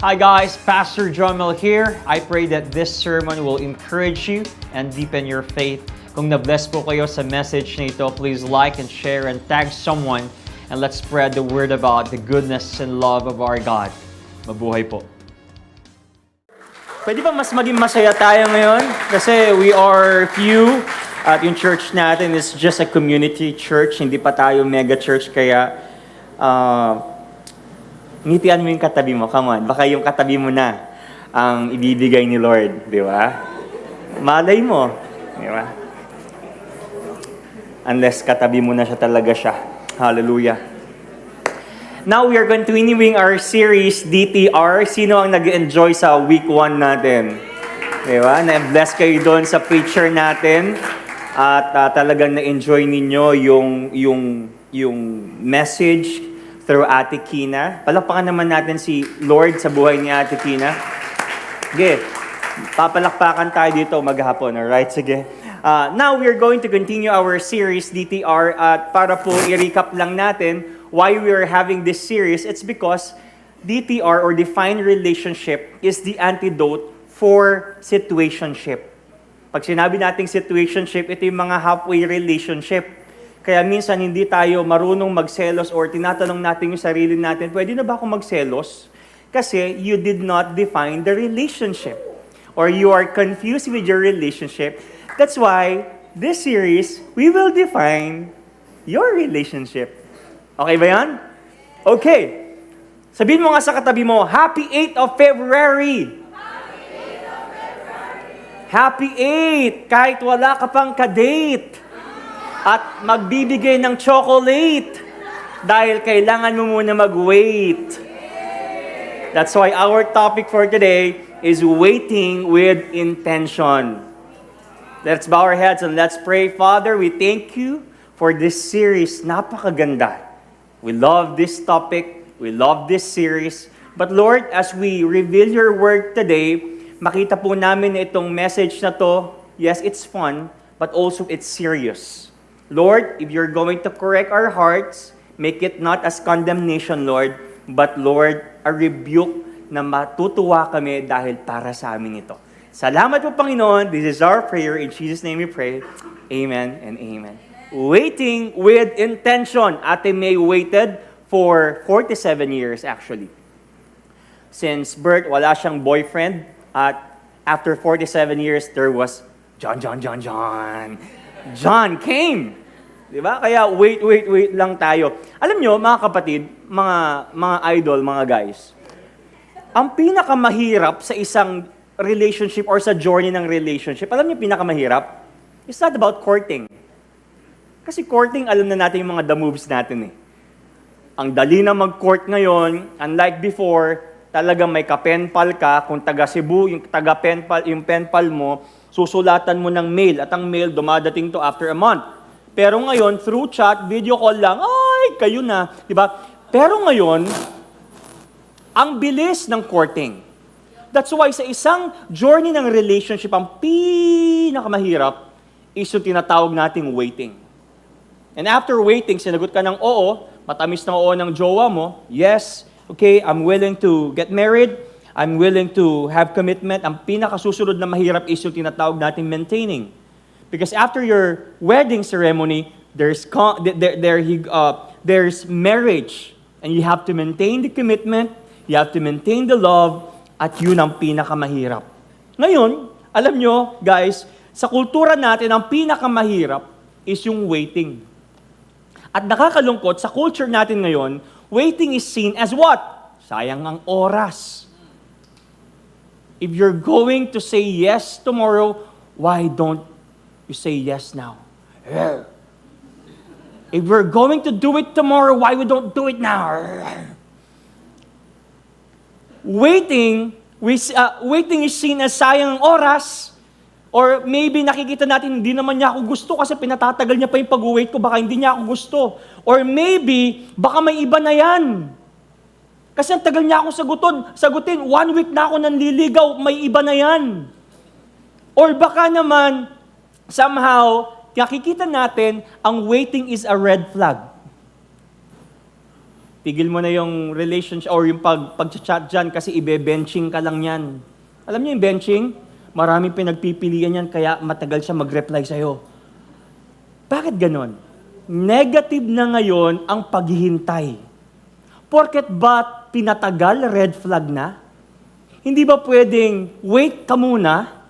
Hi guys, Pastor Jomel here. I pray that this sermon will encourage you and deepen your faith. Kung na-bless po kayo sa message na ito, please like and share and tag someone and let's spread the word about the goodness and love of our God. Mabuhay po. Pwede ba mas maging masaya tayo ngayon? Kasi we are few at yung church natin is just a community church. Hindi pa tayo mega church kaya ngitian mo yung katabi mo. Come on, baka yung katabi mo na ang ibibigay ni Lord. Di ba? Malay mo. Di ba? Unless katabi mo na siya talaga siya. Hallelujah. Now we are continuing our series, DTR. Sino ang nag-enjoy sa week 1 natin? Di ba? Na-bless kayo doon sa preacher natin. At talagang na-enjoy ninyo yung message through Ate Kina. Palakpakan naman natin si Lord sa buhay ni Ate Kina. Sige, papalakpakan tayo dito maghapon. Alright, sige. Now, we're going to continue our series, DTR. At para po i-recap lang natin why we are having this series, it's because DTR or defined relationship is the antidote for situationship. Pag sinabi nating situationship, ito yung mga halfway relationship. Kaya minsan hindi tayo marunong magselos or tinatanong natin yung sarili natin, pwede na ba ako magselos? Kasi you did not define the relationship. Or you are confused with your relationship. That's why, this series, we will define your relationship. Okay ba yan? Okay. Sabihin mo nga sa katabi mo, Happy 8th of February! Happy 8th of February! Happy 8! Kahit wala ka pang kadate. At magbibigay ng chocolate dahil kailangan mo muna mag-wait. That's why our topic for today is waiting with intention. Let's bow our heads and let's pray. Father, we thank you for this series. Napakaganda. We love this topic. We love this series. But Lord, as we reveal your word today, makita po namin na itong message na to, yes, it's fun, but also it's serious. Lord, if you're going to correct our hearts, make it not as condemnation, Lord, but Lord, a rebuke na matutuwa kami dahil para sa amin ito. Salamat po, Panginoon. This is our prayer. In Jesus' name we pray. Amen and amen. Waiting with intention. Ate May waited for 47 years actually. Since birth, wala siyang boyfriend. At after 47 years, there was John. John came. Diba? Kaya wait lang tayo. Alam nyo, mga kapatid, mga idol, mga guys, ang pinakamahirap sa isang relationship or sa journey ng relationship, alam nyo pinakamahirap? It's not about courting. Kasi courting, alam na natin yung mga the moves natin eh. Ang dali na mag-court ngayon, unlike before, talagang may ka-penpal ka, kung taga Cebu, yung taga-penpal, yung penpal mo, susulatan mo ng mail at ang mail dumadating to after a month. Pero ngayon, through chat, video call lang, ay, kayo na, di ba? Pero ngayon, ang bilis ng courting. That's why sa isang journey ng relationship, ang pinakamahirap is yung tinatawag nating waiting. And after waiting, sinagot ka ng oo, matamis na oo ng jowa mo, yes, okay, I'm willing to get married, I'm willing to have commitment. Ang pinakasusunod na mahirap is yung tinatawag natin maintaining. Because after your wedding ceremony, there's marriage. And you have to maintain the commitment, you have to maintain the love, at yun ang pinakamahirap. Ngayon, alam nyo, guys, sa kultura natin, ang pinakamahirap is yung waiting. At nakakalungkot, sa culture natin ngayon, waiting is seen as what? Sayang ang oras. If you're going to say yes tomorrow, why don't you say yes now? If we're going to do it tomorrow, why we don't do it now? Waiting is seen as sayang ang oras, or maybe nakikita natin, hindi naman niya ako gusto kasi pinatatagal niya pa yung pag-wait ko, baka hindi niya ako gusto. Or maybe, baka may iba na yan. Kasi ang tagal niya akong sagutin, 1 week na ako nanliligaw, may iba na yan. Or baka naman, somehow, nakikita natin, ang waiting is a red flag. Tigil mo na yung relationship or yung pag-chat dyan kasi ibe-benching ka lang yan. Alam niyo yung benching? Maraming pinagpipilian yan kaya matagal siya mag-reply sa'yo. Bakit ganon? Negative na ngayon ang paghihintay. Porket ba pinatagal, red flag na? Hindi ba pwedeng wait ka muna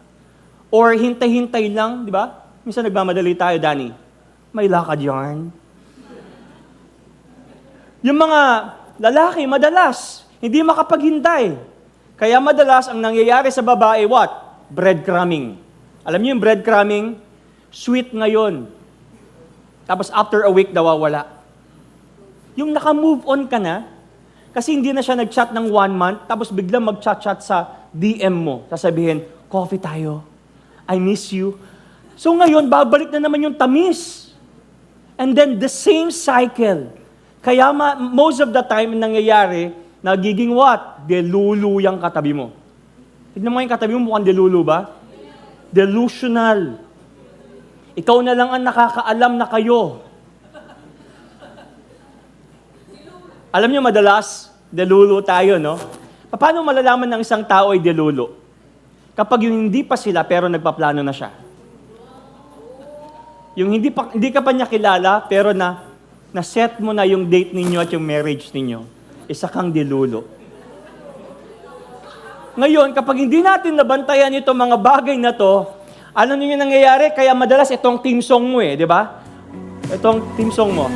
or hintay-hintay lang, di ba? Minsan nagmamadali tayo, Danny. May lakad yarn. Yung mga lalaki, madalas, hindi makapaghintay. Kaya madalas, ang nangyayari sa babae, what? Breadcrumbing. Alam niyo yung breadcrumbing? Sweet ngayon. Tapos after a week, nawawala. Yung naka-move on ka na, kasi hindi na siya nag-chat ng 1 month, tapos biglang mag-chat-chat sa DM mo. Sasabihin, coffee tayo. I miss you. So ngayon, babalik na naman yung tamis. And then the same cycle. Kaya most of the time, nangyayari, nagiging what? Delulu yung katabi mo. Tignan mo yung katabi mo, mukhang delulu ba? Delusional. Ikaw na lang ang nakakaalam na kayo. Alam niyo madalas, delulu tayo, no? Paano malalaman ng isang tao ay delulu? Kapag yung hindi pa sila pero nagpaplano na siya. Yung hindi ka pa niya kilala pero na-set mo na yung date ninyo at yung marriage ninyo. Isa kang delulu. Ngayon, kapag hindi natin nabantayan itong mga bagay na to, ano nyo yung nangyayari? Kaya madalas itong team song mo di ba? Itong team song mo.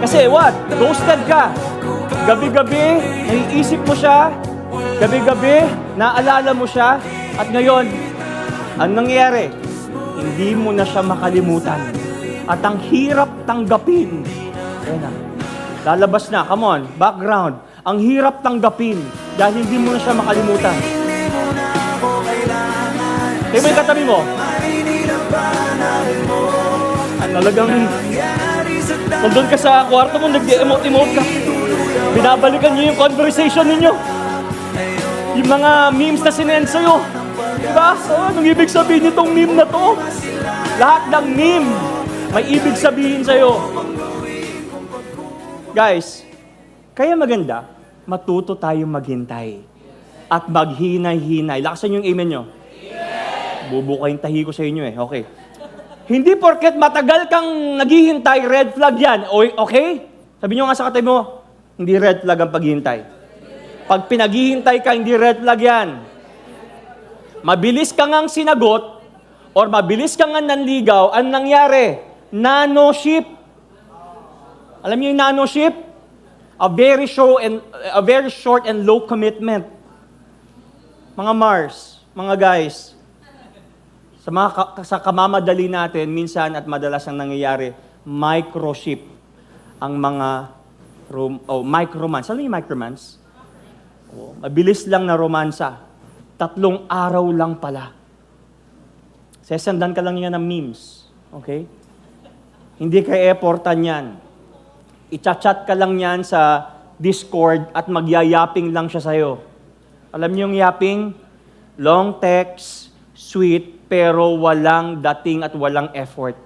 Kasi what? Ghosted ka. Gabi-gabi, naiisip mo siya. Gabi-gabi, naalala mo siya. At ngayon, anong nangyayari? Hindi mo na siya makalimutan. At ang hirap tanggapin. Ayan na. Lalabas na. Come on. Background. Ang hirap tanggapin dahil hindi mo na siya makalimutan. Kaya mo yung katabi mo. Talagang nandun ka sa kwarto mo, nag-emote-emote ka. Binabalikan niyo yung conversation ninyo. Yung mga memes na sinend sa'yo. Diba? Anong ibig sabihin nitong meme na to? Lahat ng meme may ibig sabihin sa'yo. Guys, kaya maganda, matuto tayong maghintay. At maghinay-hinay. Lakasan yung amen nyo. Bubukayin tahi ko sa inyo Okay. Hindi porket matagal kang naghihintay, red flag yan. Okay? Sabi nyo nga sa katabi mo, hindi red flag ang paghihintay. Pag pinaghihintay ka, hindi red flag yan. Mabilis ka ngang sinagot, or mabilis ka ngang nanligaw, ang nangyari? Nanoship. Alam niyo yung nanoship? A very short and low commitment. Mga Mars, mga guys, sa kamamadali natin, minsan at madalas ang nangyayari, microship ang mga micromance. Alam niyo yung micromance? Mabilis lang na romansa. 3 araw lang pala. Sesendan ka lang yan ng memes. Okay? Hindi ka effortan yan. I-chat ka lang yan sa Discord at magyayaping lang siya sa'yo. Alam niyo yung yapping? Long text, sweet, pero walang dating at walang effort.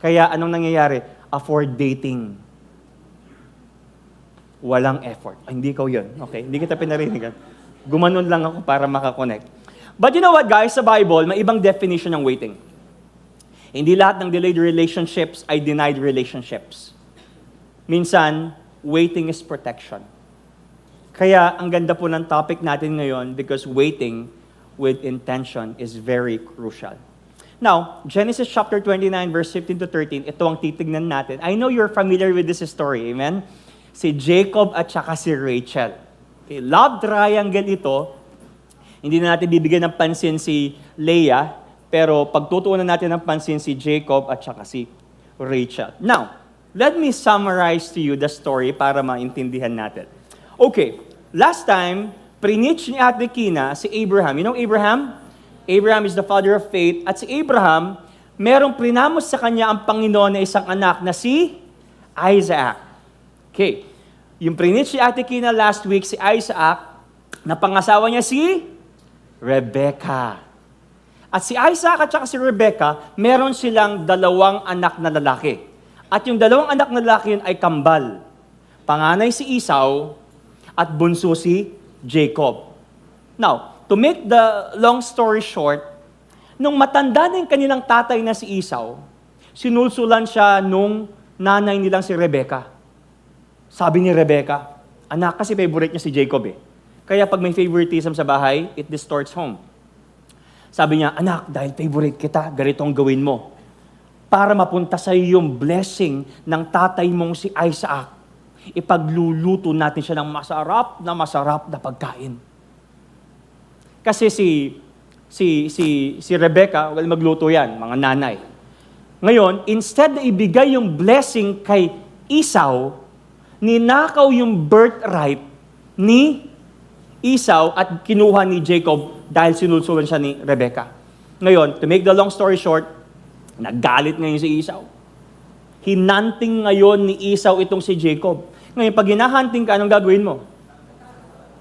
Kaya anong nangyayari? Afford dating. Walang effort. Hindi ikaw yun. Okay? Hindi kita pinarinigan. Gumanon lang ako para makakonect. But you know what, guys? Sa Bible, may ibang definition ng waiting. Hindi lahat ng delayed relationships ay denied relationships. Minsan, waiting is protection. Kaya, ang ganda po ng topic natin ngayon because waiting with intention is very crucial. Now, Genesis chapter 29, verse 15 to 13, ito ang titignan natin. I know you're familiar with this story, amen? Si Jacob at saka si Rachel. Okay, love triangle ito. Hindi na natin bibigyan ng pansin si Leah, pero pagtutuunan natin ng pansin si Jacob at saka si Rachel. Now, let me summarize to you the story para maintindihan natin. Okay, last time, preach ni Ate Kina si Abraham. You know Abraham? Abraham is the father of faith. At si Abraham, merong prinamos sa kanya ang Panginoon na isang anak na si Isaac. Okay. Yung preach ni Ate Kina last week, si Isaac, na pangasawa niya si Rebecca. At si Isaac at saka si Rebecca, meron silang 2 anak na lalaki. At yung dalawang anak na lalaki yun ay kambal. Panganay si Esau at bunso si Jacob. Now, to make the long story short, nung matanda na yung kanilang tatay na si Esau, sinulsulan siya nung nanay nilang si Rebecca. Sabi ni Rebecca, anak, kasi favorite niya si Jacob eh. Kaya pag may favoritism sa bahay, it distorts home. Sabi niya, anak, dahil favorite kita, ganito ang gawin mo. Para mapunta sa iyo yung blessing ng tatay mong si Isaac, ipagluluto natin siya ng masarap na pagkain. Kasi si Rebecca, magluto yan, mga nanay. Ngayon, instead na ibigay yung blessing kay Esau, ninakaw yung birthright ni Esau at kinuha ni Jacob dahil sinulsulan siya ni Rebecca. Ngayon, to make the long story short, naggalit ngayon si Esau. Hinanting ngayon ni Esau itong si Jacob. Ngayon, pag hinahunting ka, anong gagawin mo?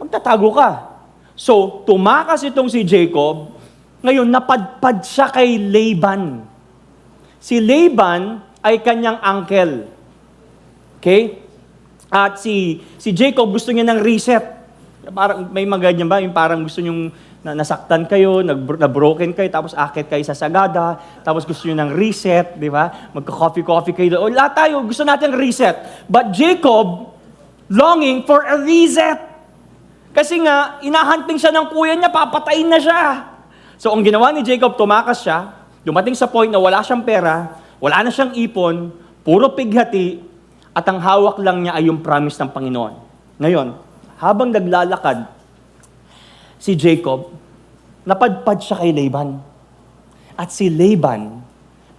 Magtatago ka. So, tumakas itong si Jacob. Ngayon, napadpad siya kay Laban. Si Laban ay kanyang uncle. Okay? At si Jacob gusto niya ng reset. Parang, may mga ganyan ba? Yung parang gusto niyong nasaktan kayo, na-broken kayo, tapos akit kayo sa sagada, tapos gusto niyo ng reset, di ba? Magka-coffee kayo. O lahat tayo, gusto natin reset. But Jacob, longing for a reset. Kasi nga, inahunting siya ng kuya niya, papatayin na siya. So, ang ginawa ni Jacob, tumakas siya, dumating sa point na wala siyang pera, wala na siyang ipon, puro pighati, at ang hawak lang niya ay yung promise ng Panginoon. Ngayon, habang naglalakad, si Jacob, napadpad siya kay Laban. At si Laban,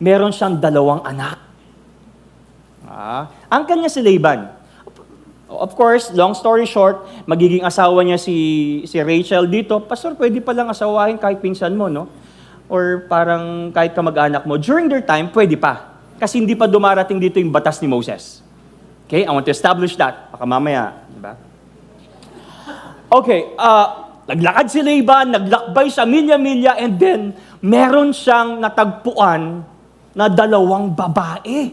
meron siyang 2 anak. Angkan niya si Laban. Of course, long story short, magiging asawa niya si Rachel dito. Pastor, pwede palang asawahin kahit pinsan mo, no? Or parang kahit kamag-anak mo. During their time, pwede pa. Kasi hindi pa dumarating dito yung batas ni Moses. Okay? I want to establish that. Baka mamaya, di ba? Okay, naglakad si Laban, naglakbay sa milya-milya, and then, meron siyang natagpuan na 2 babae.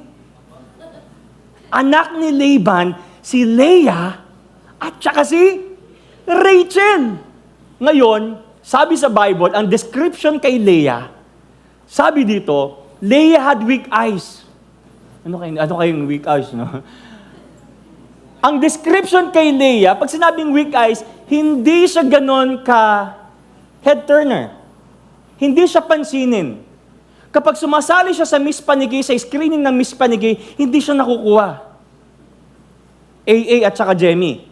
Anak ni Laban, si Leah, at saka si Rachel. Ngayon, sabi sa Bible, ang description kay Leah, sabi dito, Leah had weak eyes. Ano kayong weak eyes, no? Ang description kay Leah, pag sinabing weak eyes, hindi siya ganon ka head turner. Hindi siya pansinin. Kapag sumasali siya sa Miss Panigay, sa screening ng Miss Panigay, hindi siya nakukuha. AA at saka Jemmy.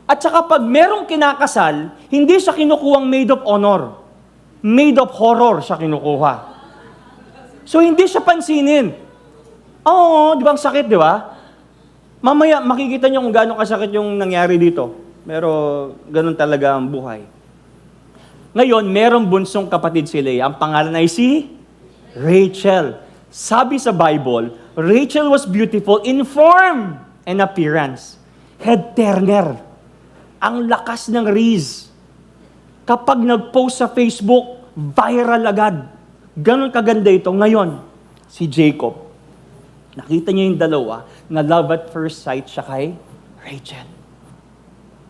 At saka pag merong kinakasal, hindi siya kinukuhang maid of honor. Maid of horror siya kinukuha. So hindi siya pansinin. Oo, di ba ang sakit, di ba? Mamaya, makikita niyo kung gaano kasakit yung nangyari dito. Pero, ganun talaga ang buhay. Ngayon, merong bunsong kapatid si Leah. Ang pangalan ay si Rachel. Sabi sa Bible, Rachel was beautiful in form and appearance. Head turner. Ang lakas ng Reels. Kapag nag-post sa Facebook, viral agad. Ganun kaganda ito. Ngayon, si Jacob, nakita niya yung 2 na love at first sight siya kay Rachel.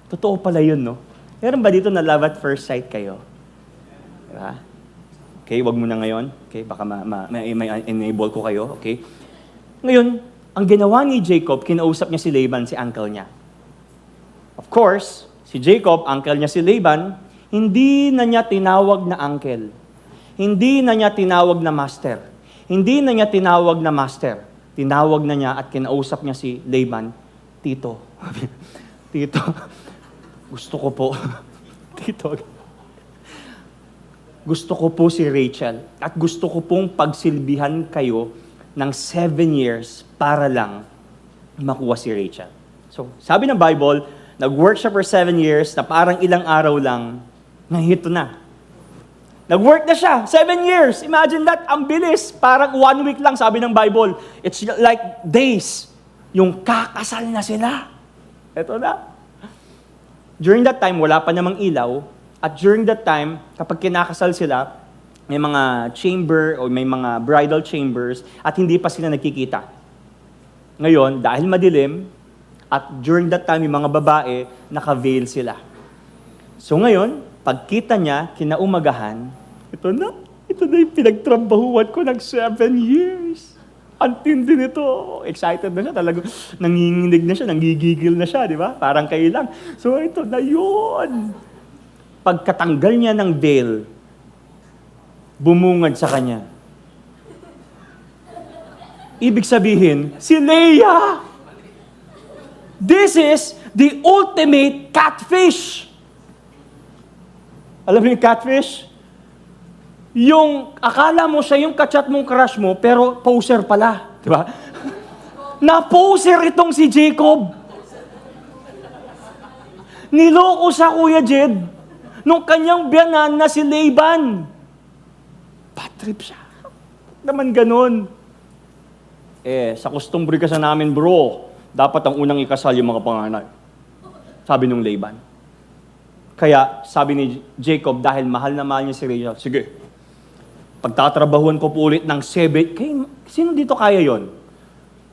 Totoo pala yun, no? Meron ba dito na love at first sight kayo? Diba? Okay, wag mo na ngayon. Okay, baka may enable ko kayo. Okay? Ngayon, ang ginawa ni Jacob, kinausap niya si Laban, si uncle niya. Of course, si Jacob, uncle niya si Laban, hindi na niya tinawag na uncle. Hindi na niya tinawag na master. Hindi na niya tinawag na master. Tinawag na niya at kinausap niya si Laban, Tito. Tito, gusto ko po. Tito, gusto ko po si Rachel at gusto ko pong pagsilbihan kayo ng 7 years para lang makuha si Rachel. So, sabi ng Bible, nag-work siya for 7 years na parang ilang araw lang, nahito na. Nag-work na siya, 7 years. Imagine that, ang bilis. Parang 1 week lang, sabi ng Bible. It's like days. Yung kakasal na sila. Eto na. During that time, wala pa namang ilaw. At during that time, kapag kinakasal sila, may mga chamber o may mga bridal chambers at hindi pa sila nagkikita. Ngayon, dahil madilim, at during that time, yung mga babae, naka-veil sila. So ngayon, pagkita niya, kinaumagahan, ito na yung pinagtrabahuan ko ng 7 years. Antindi nito. Excited na siya, talagang nanginginig na siya, nanggigigil na siya, di ba? Parang kayo lang. So ito na yun. Pagkatanggal niya ng veil, bumungad sa kanya. Ibig sabihin, si Leia! This is the ultimate catfish. Alam mo yung catfish? Yung akala mo siya yung kachat mong crush mo, pero poser pala. Di ba? Na-poser itong si Jacob. Niloko sa Kuya Jed nung kanyang biyanan na si Laban. Bad trip siya. Naman ganun. Sa customary kasi namin, bro, dapat ang unang ikasal yung mga panganay. Sabi nung Laban. Kaya, sabi ni Jacob, dahil mahal na mahal niya si Rachel, sige, pagtatrabahuan ko po ulit ng 7, sino dito kaya yon?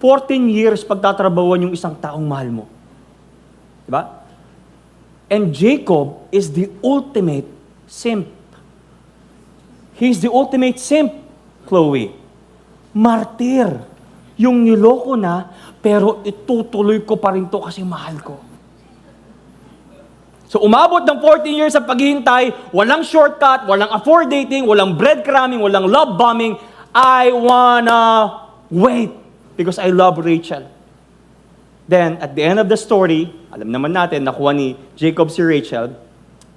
14 years pagtatrabahuan yung isang taong mahal mo. Diba? And Jacob is the ultimate simp. He's the ultimate simp, Chloe. Martir. Yung niloko na, pero itutuloy ko pa rin to kasi mahal ko. So umabot ng 14 years sa paghihintay, walang shortcut, walang afford dating, walang breadcrumbing, walang love bombing. I wanna wait because I love Rachel. Then, at the end of the story, alam naman natin, nakuha ni Jacob si Rachel,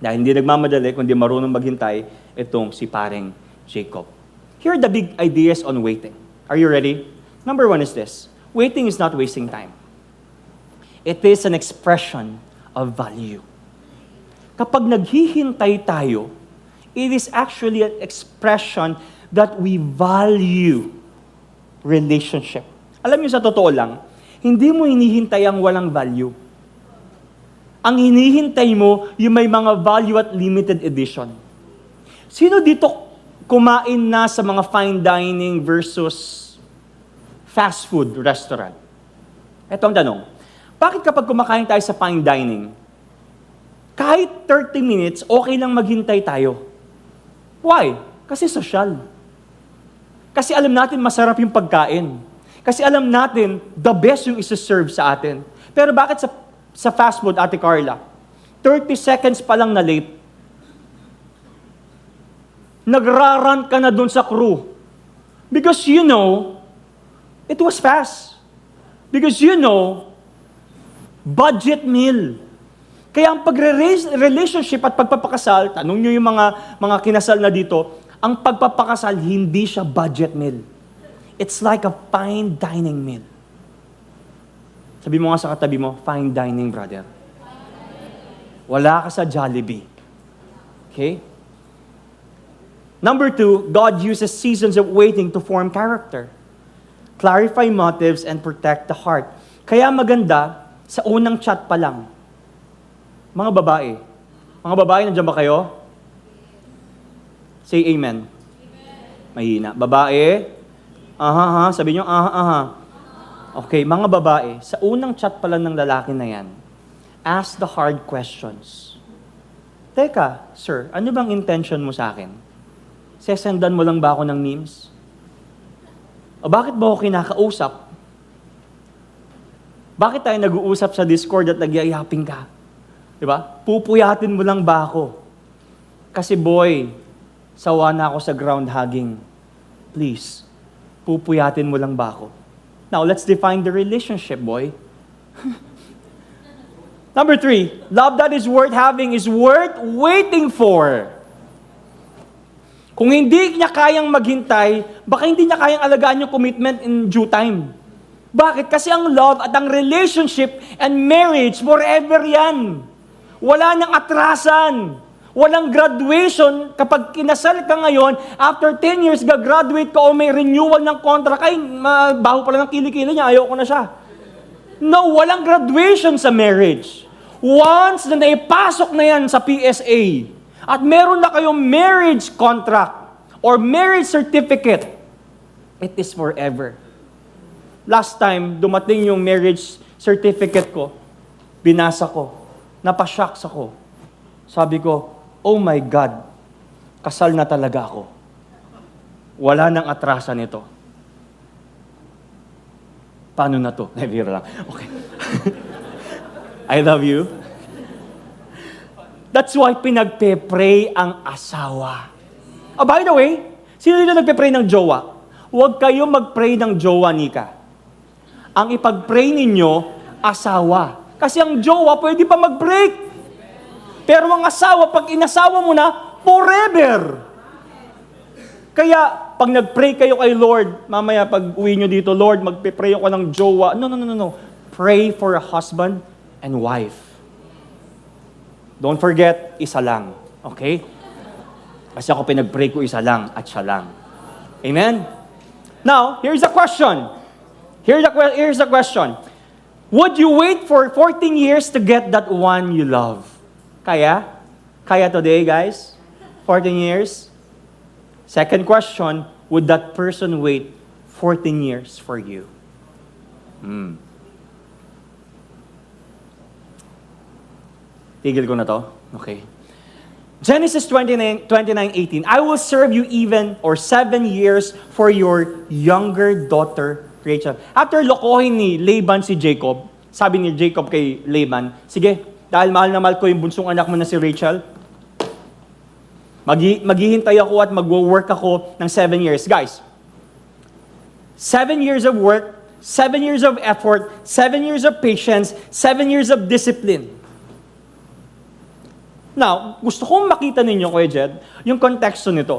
dahil hindi nagmamadali, kundi marunong maghintay, itong si paring Jacob. Here are the big ideas on waiting. Are you ready? Number 1 is this. Waiting is not wasting time. It is an expression of value. Kapag naghihintay tayo, it is actually an expression that we value relationship. Alam niyo, sa totoo lang, hindi mo hinihintay ang walang value. Ang hinihintay mo, yung may mga value at limited edition. Sino dito kumain na sa mga fine dining versus fast food restaurant? Ito ang tanong. Bakit kapag kumakain tayo sa fine dining, kahit 30 minutes, okay lang maghintay tayo? Why? Kasi social. Kasi alam natin masarap yung pagkain. Kasi alam natin the best yung isa-serve sa atin. Pero bakit sa fast food, Ate Carla, 30 seconds pa lang na late, nagrarun ka na dun sa crew. Because you know, it was fast. Because you know, budget meal. Kaya ang pagre-relationship at pagpapakasal, tanong nyo yung mga kinasal na dito, ang pagpapakasal, hindi siya budget meal. It's like a fine dining meal. Sabi mo nga sa katabi mo, fine dining, brother. Wala ka sa Jollibee. Okay? Number 2, God uses seasons of waiting to form character, clarify motives, and protect the heart. Kaya maganda, sa unang chat pa lang, mga babae, nandiyan ba kayo? Say amen. Mahina. Babae, sabi nyo, Okay, mga babae, sa unang chat pa lang ng lalaki na yan, ask the hard questions. Teka, sir, ano bang intention mo sa akin? Sesendan mo lang ba ako ng memes? O bakit ba ako kinakausap? Bakit tayo nag-uusap sa Discord at nagyayaping ka? Diba? Pupuyatin mo lang ba ako? Kasi boy, sawa na ako sa ground hugging. Please, pupuyatin mo lang ba ako? Now, let's define the relationship, boy. Number 3, love that is worth having is worth waiting for. Kung hindi niya kayang maghintay, baka hindi niya kayang alagaan yung commitment in due time. Bakit? Kasi ang love at ang relationship and marriage, forever yan. Wala nang atrasan. Walang graduation. Kapag kinasal ka ngayon, after 10 years, gagraduate ka o may renewal ng contract, ay, baho pala ng kilikili niya, ayoko na siya. No, walang graduation sa marriage. Once na naipasok na yan sa PSA, at meron na kayong marriage contract or marriage certificate, it is forever. last time dumating yung marriage certificate ko, binasa ko, napashocks ako. Sabi ko, oh my God, kasal na talaga ako. Wala nang atrasan nito. Paano na to? Biro lang. Okay. I love you. That's why pinagpe-pray ang asawa. Oh, by the way, sino dito nagpe-pray ng jowa? Huwag kayo mag-pray ng jowa, Nika. Ang ipag-pray ninyo, asawa. Kasi ang jowa pwede pa mag-break. Pero ang asawa, pag inasawa mo na, forever. Kaya, pag nag-pray kayo kay Lord, mamaya pag uwi nyo dito, Lord, magpe-pray ako ng jowa. No. Pray for a husband and wife. Don't forget, isa lang. Okay? Kasi ako pinag-pray ko isa lang at siya lang. Amen? Now, here's the question. Here's the question. Would you wait for 14 years to get that one you love? Kaya? Kaya today, guys? 14 years? Second question, would that person wait 14 years for you? Tigil ko na to. Okay. Genesis 29:18. I will serve you even or 7 years for your younger daughter, Rachel. After lokohin ni Laban si Jacob, sabi ni Jacob kay Laban, sige, dahil mahal na mahal ko yung bunsong anak mo na si Rachel, maghihintay ako at magwo-work ako ng 7 years. Guys, 7 years of work, 7 years of effort, 7 years of patience, 7 years of discipline. Now, gusto kong makita ninyo, Kuya Jed, yung konteksto nito.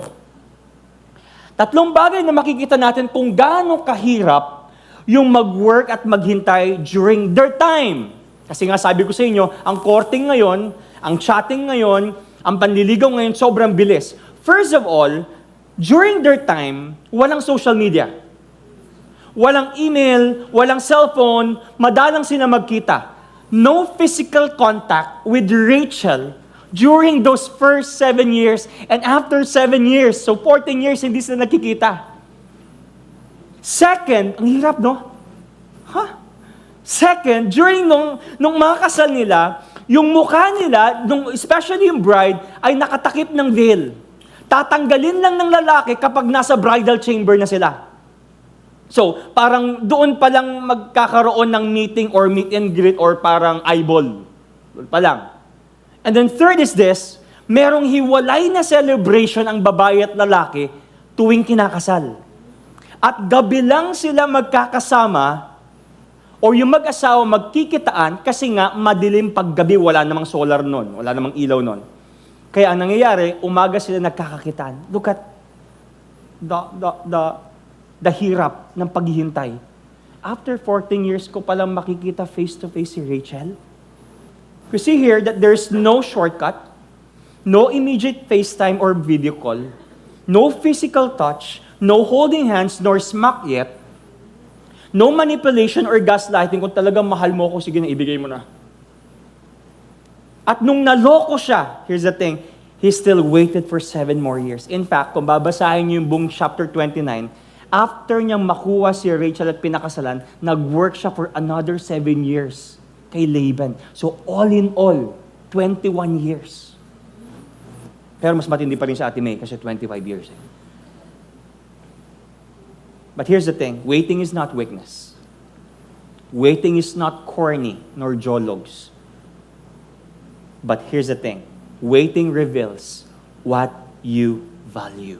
Tatlong bagay na makikita natin kung gaano kahirap yung mag-work at maghintay during their time. Kasi nga sabi ko sa inyo, ang courting ngayon, ang chatting ngayon, ang panliligaw ngayon, sobrang bilis. First of all, during their time, walang social media. Walang email, walang cellphone, madalang sila magkita. No physical contact with Rachel during those first 7 years, and after 7 years, so 14 years, hindi sila nakikita. Second, ang hirap, no? Second, during nung mga kasal nila, yung mukha nila, especially yung bride, ay nakatakip ng veil. Tatanggalin lang ng lalaki kapag nasa bridal chamber na sila. So, parang doon pa lang magkakaroon ng meeting or meet and greet or parang eyeball. Doon pa lang. And then third is this, merong hiwalay na celebration ang babae at lalaki tuwing kinakasal. At gabi lang sila magkakasama o yung mag-asawa magkikitaan kasi nga madilim paggabi, wala namang solar nun, wala namang ilaw nun. Kaya ang nangyayari, umaga sila nagkakakitaan. Look at the hirap ng paghihintay. After 14 years ko palang makikita face-to-face si Rachel. You see here that there's no shortcut, no immediate FaceTime or video call, no physical touch, no holding hands nor smack yet, no manipulation or gaslighting kung talagang mahal mo ako, sige na, ibigay mo na. At nung naloko siya, here's the thing, he still waited for 7 more years. In fact, kung babasahin niyo yung buong chapter 29, after niyang makuha si Rachel at pinakasalan, nag-work siya for another 7 years kay Laban. So all in all, 21 years. Pero mas matindi pa rin sa Ate May kasi 25 years. But here's the thing, waiting is not weakness. Waiting is not corny nor jologs. But here's the thing, waiting reveals what you value.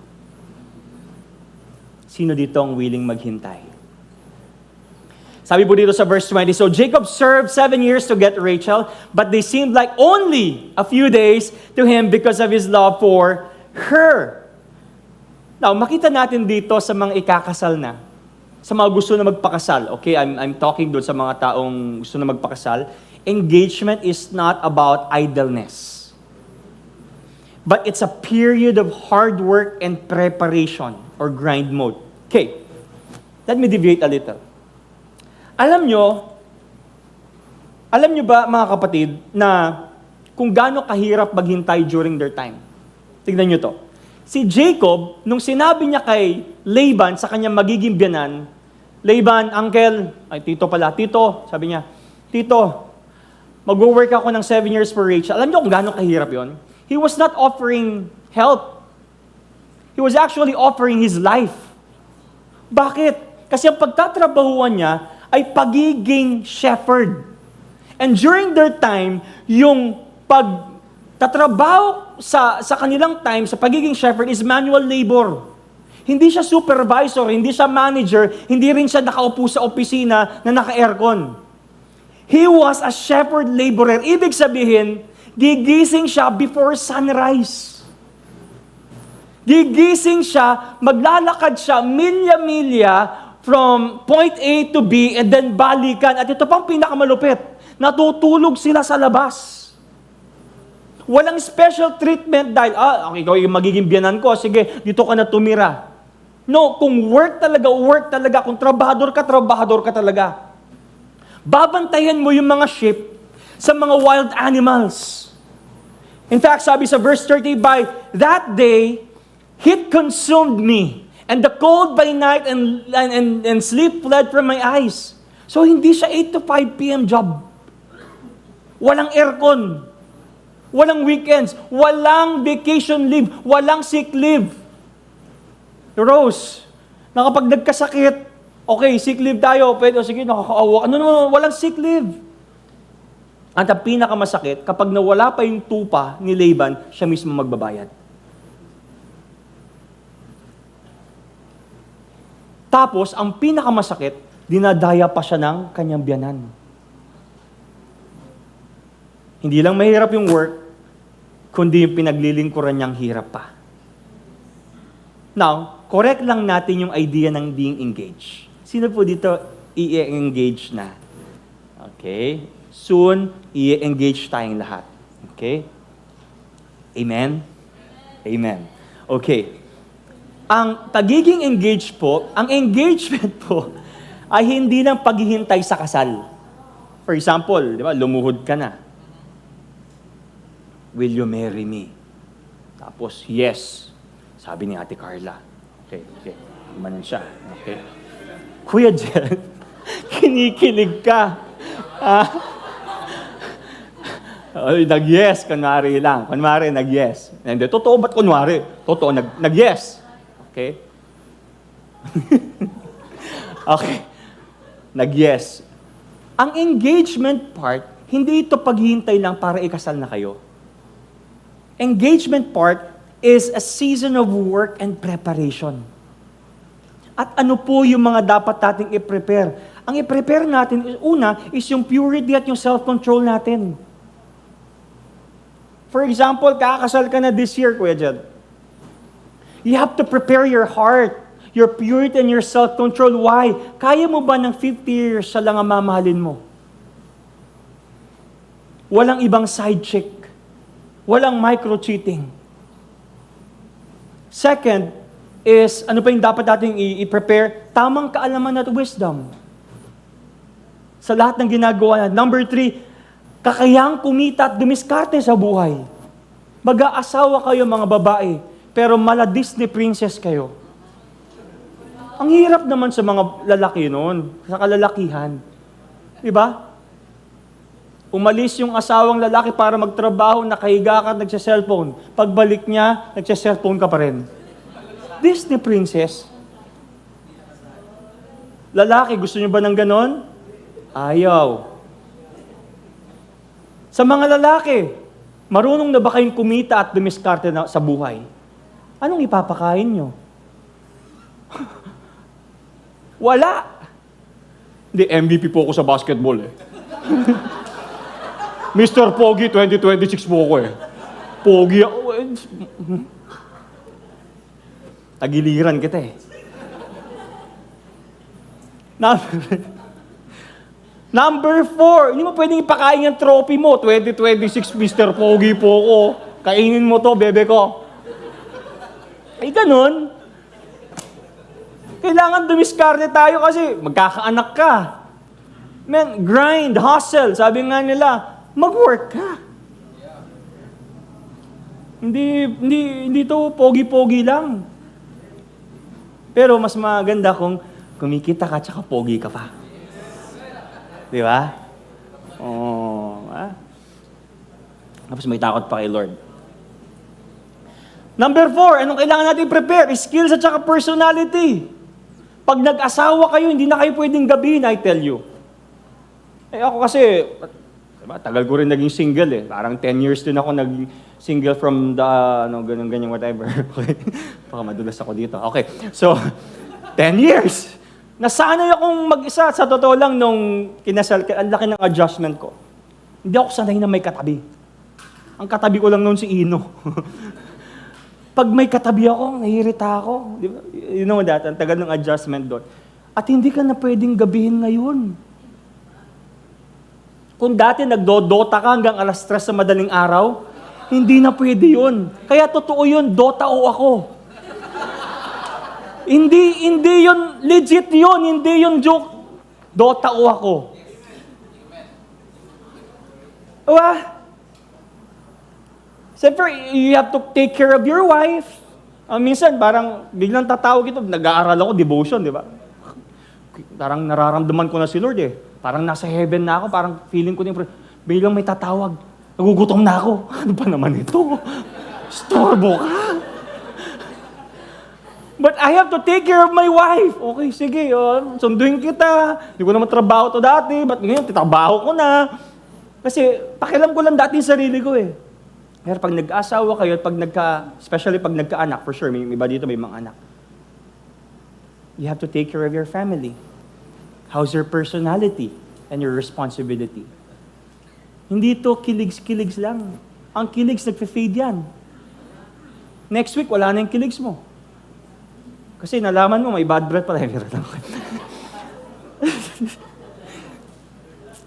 Sino dito ang willing maghintay? Sabi po dito sa verse 20, so Jacob served 7 years to get Rachel, but they seemed like only a few days to him because of his love for her. Now, makita natin dito sa mga ikakasal na, sa mga gusto na magpakasal, okay, I'm talking doon sa mga taong gusto na magpakasal, engagement is not about idleness. But it's a period of hard work and preparation or grind mode. Okay, let me deviate a little. Alam nyo ba mga kapatid na kung gaano kahirap maghintay during their time? Tignan nyo to. Si Jacob, nung sinabi niya kay Laban sa kanyang magiging biyanan, Laban, uncle, ay tito pala, tito, sabi niya, tito, mag-work ako ng 7 years for Rachel. Alam niyo kung gaano kahirap yon? He was not offering help. He was actually offering his life. Bakit? Kasi ang pagtatrabahuan niya ay pagiging shepherd. And during their time, yung pagtatrabaho sa kanilang time, sa pagiging shepherd is manual labor. Hindi siya supervisor, hindi siya manager, hindi rin siya nakaupo sa opisina na naka-aircon. He was a shepherd laborer. Ibig sabihin, gigising siya before sunrise. Gigising siya, maglalakad siya milya-milya from point A to B and then balikan. At ito pang pinakamalupit, natutulog sila sa labas. Walang special treatment dahil, okay, ikaw yung magiging biyanan ko, sige, dito ka na tumira. No, kung work talaga. Kung trabahador ka talaga. Babantayan mo yung mga sheep sa mga wild animals. In fact, sabi sa verse 30, by that day, heat consumed me, and the cold by night and sleep fled from my eyes. So, hindi siya 8 to 5 p.m. job. Walang aircon. Walang weekends. Walang vacation leave. Walang sick leave. Rose, na kapag nagkasakit, okay, sick leave tayo, pwede, sige, nakakaawa. Ano, walang sick leave. At ang pinakamasakit, kapag nawala pa yung tupa ni Laban, siya mismo magbabayad. Tapos, ang pinakamasakit, dinadaya pa siya ng kanyang biyanan. Hindi lang mahirap yung work, kundi yung pinaglilingkuran niyang hirap pa. Now, correct lang natin yung idea ng being engaged. Sino po dito i-engage na? Okay? Soon, i-engage tayong lahat. Okay? Amen? Amen. Okay. Ang pagiging engaged po, ang engagement po, ay hindi lang paghihintay sa kasal. For example, di ba, lumuhod ka na. Will you marry me? Tapos, yes. Sabi ni Ate Carla. Okay. Imanan siya. Okay. Kuya Jen, kinikilig ka. Nag-yes, kunwari lang. Kunwari, nag-yes. Hindi, totoo ba't kunwari? Totoo, nag-yes. Okay? Okay. Nag-yes. Ang engagement part, hindi ito paghihintay lang para ikasal na kayo. Engagement part is a season of work and preparation. At ano po yung mga dapat nating i-prepare? Ang i-prepare natin, una, is yung purity at yung self-control natin. For example, kakasal ka na this year, Kuya Jed. You have to prepare your heart, your purity and your self-control. Why? Kaya mo ba ng 50 years siya lang ang mamahalin mo? Walang ibang side chick. Walang micro-cheating. Second is, ano pa yung dapat natin i-prepare? Tamang kaalaman at wisdom. Sa lahat ng ginagawa natin. Number 3, kakayahang kumita at dumiskarte sa buhay. Mag-aasawa kayo mga babae, pero mala Disney princess kayo. Ang hirap naman sa mga lalaki noon, sa kalalakihan. Diba? Umalis yung asawang lalaki para magtrabaho, nakahiga ka at nagsa-cellphone. Pagbalik niya, nagsa-cellphone ka pa rin. Disney princess. Lalaki, gusto niyo ba ng ganon? Ayaw. Sa mga lalaki, marunong na ba kayong kumita at dumiskarte sa buhay? Anong ipapakain nyo? Wala. Hindi, MVP po ako sa basketball eh. Mr. Pogi, 2026 po ako eh. Pogi ako eh. Tagiliran kita eh. Number 4, hindi mo pwedeng ipakain yung trophy mo. 2026, Mr. Pogi po ako. Kainin mo to, bebe ko. Ay, ganun. Kailangan dumiskarte tayo kasi magkakaanak ka. Man, grind, hustle. Sabi nga nila, mag-work ka. Hindi to pogi-pogi lang. Pero mas maganda kung kumikita ka, tsaka pogi ka pa. Di ba? Oh, Tapos may takot pa kay Lord. Number 4, anong kailangan natin prepare? Skills at saka personality. Pag nag-asawa kayo, hindi na kayo pwedeng gabihin, I tell you. Ako kasi, diba, tagal ko rin naging single eh. Parang 10 years din ako naging single from the, ganyan, whatever. Okay. Baka madulas ako dito. Okay, so, 10 years. Nasanay akong mag-isa. Sa totoo lang, nung kinasal, ang laki ng adjustment ko. Hindi ako sanay na may katabi. Ang katabi ko lang noon si Ino. Pag may katabi ako, nahihirita ako. Di ba? You know that, ang tagal ng adjustment doon. At hindi ka na pwedeng gabihin ngayon. Kung dati nagdodota ka hanggang alas 3 sa madaling araw, hindi na pwede yun. Kaya totoo yun, Dota o ako. Hindi yun, legit yun, hindi yun joke. Dota o ako. Siyempre, you have to take care of your wife. Minsan, parang biglang tatawag ito, nag-aaral ako, devotion, di ba? Parang nararamdaman ko na si Lord eh. Parang nasa heaven na ako, parang feeling ko din, biglang may tatawag. Nagugutom na ako. Ano ba naman ito? Storbo ka. But I have to take care of my wife. Okay, sige, sunduin kita. Hindi ko naman trabaho to dati. Ba't ngayon, titrabaho ko na. Kasi pakialam ko lang dati yung sarili ko eh. Pero pag nag-asawa kayo, especially pag nagka-anak, for sure, may iba dito may mga anak. You have to take care of your family. How's your personality and your responsibility? Hindi to kiligs-kiligs lang. Ang kiligs, nagfe-fade yan. Next week, wala na yung kiligs mo. Kasi nalaman mo, may bad breath pala.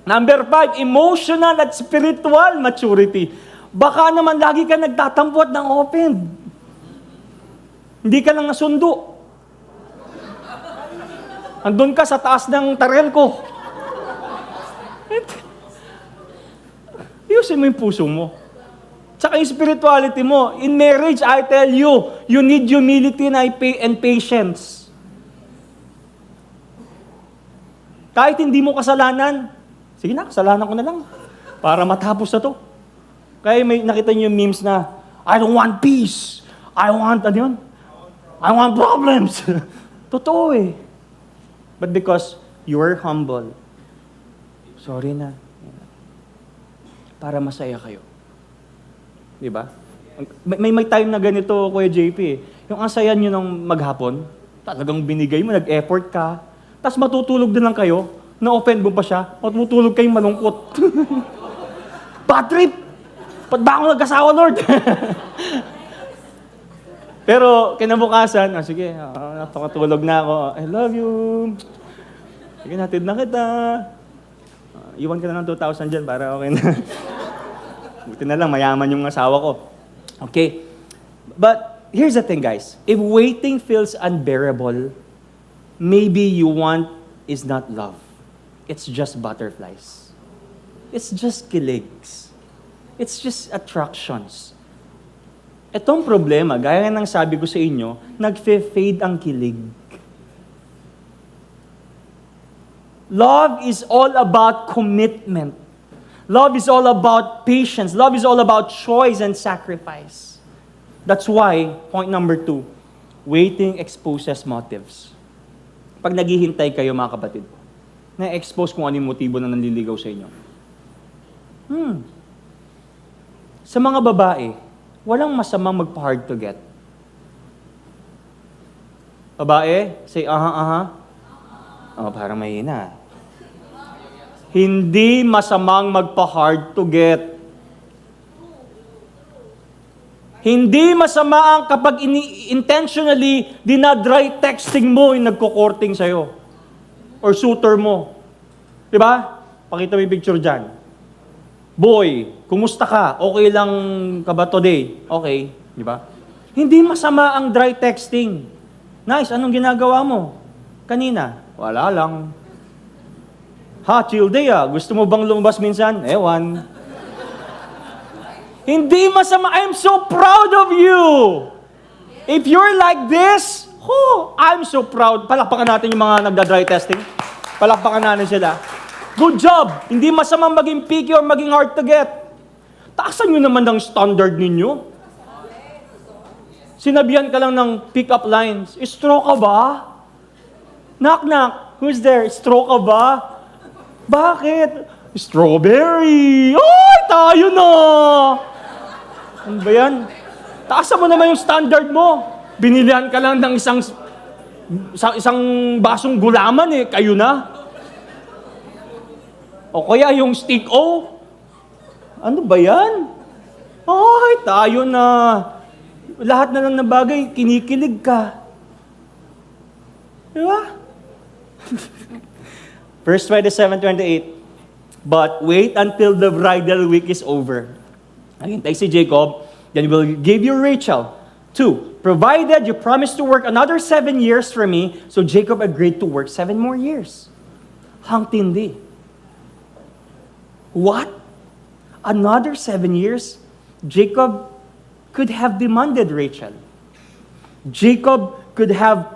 Number 5, emotional at spiritual maturity. Baka naman lagi ka nagtatampo at ng open. Hindi ka lang nasundo. Andun ka sa taas ng tarel ko. Iyusin mo yung puso mo. Tsaka yung spirituality mo. In marriage, I tell you, you need humility and patience. Kahit hindi mo kasalanan, sige na, kasalanan ko na lang. Para matapos na to. Kaya may nakita niyo yung memes na, I don't want peace. I want problems. Totoo eh. But because you are humble, sorry na. Para masaya kayo. Diba? May time na ganito, Kuya JP eh. Yung ang saya nyo ng maghapon, talagang binigay mo, nag-effort ka, tapos matutulog din lang kayo, na-offend mo pa siya, matutulog kayong malungkot. Bad trip! Ba't ba ako nagkasawa, Lord? Pero kinabukasan, sige, napakatulog na ako. I love you. Sige, natid na kita. Iwan ka na ng 2,000 dyan para okay na. Buti na lang, mayaman yung asawa ko. Okay? But here's the thing, guys. If waiting feels unbearable, maybe you want is not love. It's just butterflies. It's just kiligs. It's just attractions. Itong problema, gaya ng sabi ko sa inyo, nagfe-fade ang kilig. Love is all about commitment. Love is all about patience. Love is all about choice and sacrifice. That's why, point number 2, waiting exposes motives. Pag naghihintay kayo, mga kapatid, na-expose kung ano yung motibo na nanliligaw sa inyo. Sa mga babae, walang masamang magpa-hard to get. Babae, say, parang mahina. Hindi masamang magpa-hard to get. Hindi masama ang kapag intentionally dinadry texting mo yung nagko-courting sa'yo. Or suitor mo. Diba? Pakita mo yung picture dyan. Boy, kumusta ka? Okay lang ka ba today? Okay. Diba? Hindi masama ang dry texting. Nice, anong ginagawa mo? Kanina? Wala lang. Chill day ah. Gusto mo bang lumabas minsan? Ewan. Hindi masama. I'm so proud of you. If you're like this, Oh, I'm so proud. Palakpakan natin yung mga nagda-dry testing. Palakpakan natin sila. Good job! Hindi masamang maging picky or maging hard to get. Taasan nyo naman ng standard ninyo. Sinabihan ka lang ng pick-up lines. Straw ka ba? Knock, knock. Who's there? Straw ka ba? Bakit? Strawberry! Ay, tayo na! Ano ba yan? Taasan mo naman yung standard mo. Binilihan ka lang ng isang basong gulaman eh. Kayo na. O kaya yung stick O. Ano ba yan? Ay, tayo na. Lahat na lang ng bagay, kinikilig ka. Diba? Verse 27-28. But wait until the bridal week is over. Naghintay si Jacob, then will give you Rachel. 2. Provided you promise to work another 7 years for me. So Jacob agreed to work 7 more years. Hang tindi. What? Another 7 years? Jacob could have demanded Rachel. Jacob could have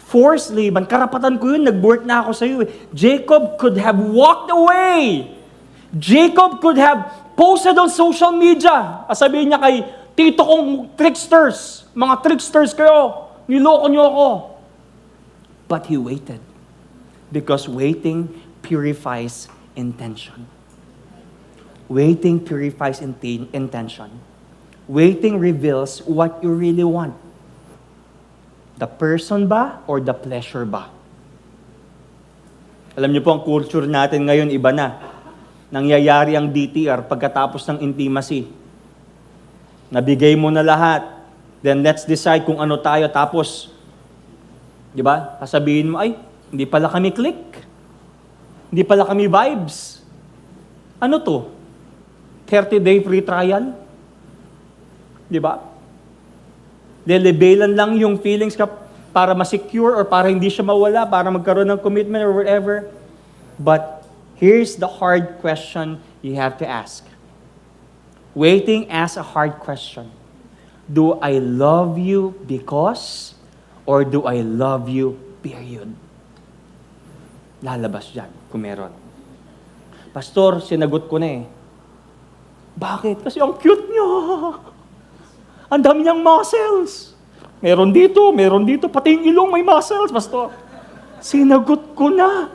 forced Laban. Karapatan ko yun, nag-work na ako sa iyo. Jacob could have walked away. Jacob could have posted on social media. Sabihin niya kay tito kong tricksters, mga tricksters kayo, niloko niyo ako. But he waited. Because waiting purifies intention. Waiting purifies intention. Waiting reveals what you really want. The person ba or the pleasure ba? Alam niyo po, ang culture natin ngayon iba na. Nangyayari ang DTR pagkatapos ng intimacy. Nabigay mo na lahat. Then let's decide kung ano tayo. Tapos, di ba? Sasabihin mo, ay, hindi pala kami click. Hindi pala kami vibes. Ano to? 30-day free trial? Di ba? Lelebelan lang yung feelings ka para ma-secure or para hindi siya mawala, para magkaroon ng commitment or whatever. But here's the hard question you have to ask. Waiting asks a hard question. Do I love you because or do I love you period? Lalabas dyan kung meron. Pastor, sinagot ko na eh. Bakit? Kasi ang cute niya. Ang dami niyang muscles. Meron dito, pati yung ilong may muscles, Pastor. Sinagot ko na.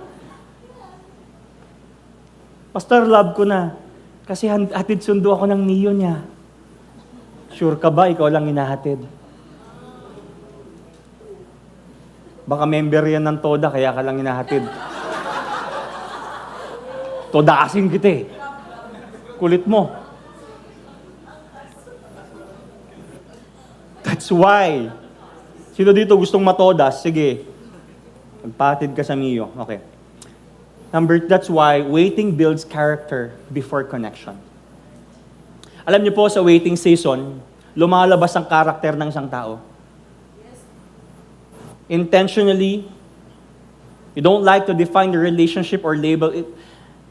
Pastor, love ko na. Kasi hatid sundo ako ng niyo niya. Sure ka ba, ikaw lang hinahatid? Baka member yan ng Toda, kaya ka lang hinahatid. Todaasin kita eh. Kulit mo. That's why. Sino dito gustong matodas? Sige. Magpatid ka sa Mio. Okay. That's why waiting builds character before connection. Alam niyo po, sa waiting season, lumalabas ang karakter ng isang tao. Intentionally, you don't like to define the relationship or label